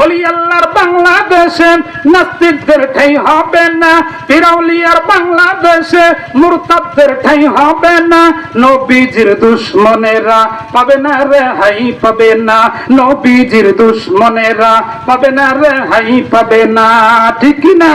ওলি আল্লাহর বাংলাদেশে নাস্তিকদের ঠাঁই হবে না, ফিরাউলিয়ার বাংলাদেশে মুরতাদদের ঠাঁই হবে না। নবীজির দুশমনেরা পাবে না রেহাই পাবে না, নবীজির দুশমনেরা পাবে না রেহাই পাবে না, ঠিক কি না?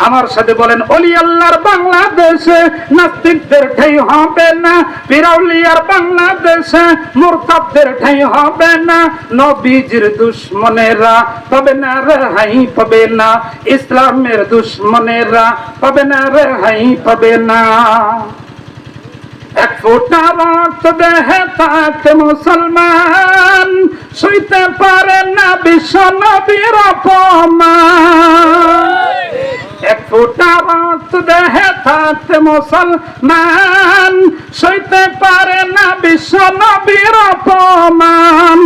আমার সাথে বলেন, ওলি আল্লাহর বাংলাদেশে নাস্তিকদের ঠাঁই হবে না, ফিরাউলিয়ার বাংলাদেশে মুরতাদদের ঠাঁই হবে না। নবীজির দুশমনেরা পাবে না রেহাই পাবে না, ইসলামের দুশমনেরা পাবে না রেহাই পাবে না। এক ফোঁটা রক্ত দেহে থাকতে মুসলমান সইতে পারে না বিশ্ব নবীর অপমান। এক ফোঁটা রক্ত দেহে থাকতে মুসলমান সইতে পারে না বিশ্ব নবীর অপমান।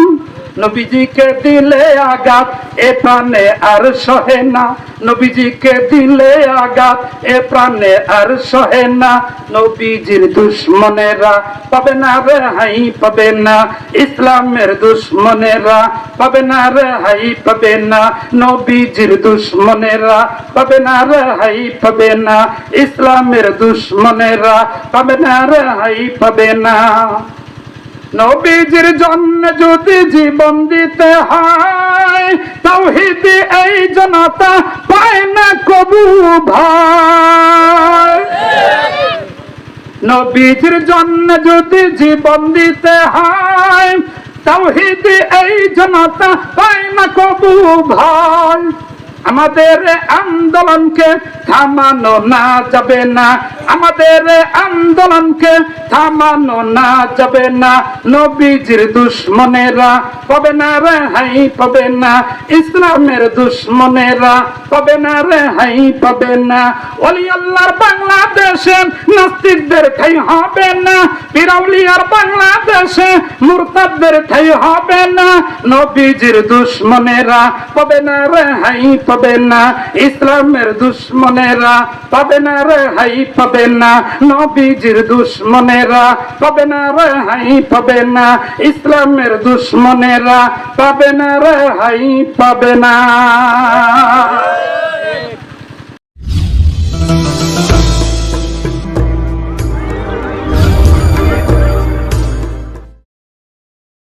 নবীজিকে দিলে আঘাত এ প্রাণে আর সহে না, নবীজিকে দিলে আঘাত এ প্রাণে আর সহে না। নবীজির দুশমনেরা পাবে না রেহাই পাবে না, ইসলামের দুশমনেরা পাবে না রেহাই পাবে না। নবীজির দুশমনেরা পাবে না রেহাই পাবে না, ইসলামের দুশমনেরা পাবে না রেহাই পাবে না। নবীজির জন্য যদি জীবন দিতে হয়, তাওহীদে এই জনতা পায় না কবু ভাই। নবীজির জন্য যদি জীবন দিতে হয়, তাওহীদে এই জনতা পায় না কবু ভাই। আমাদের আন্দোলনকে থামানো না যাবে না, আমাদের আন্দোলনকে থামানো না যাবে না। নবীজির দুশমনেরা পাবে না রেহাই পাবে না, ইসলামের দুশমনেরা পাবে না রেহাই পাবে না। ওলি আল্লাহর বাংলাদেশে নাস্তিকদের ঠাঁই হবে না, ফিরাউলিয়ার বাংলাদেশে মুরতাদদের ঠাঁই হবে না। নবীজির দুশমনেরা পাবে না রেহাই পাবে না, ইসলামের দুশমনেরা পাবে না রেহাই পাবে না। নবীজির দুশমনেরা পাবে না রেহাই পাবে না, ইসলামের দুশমনেরা পাবে না রেহাই পাবে না।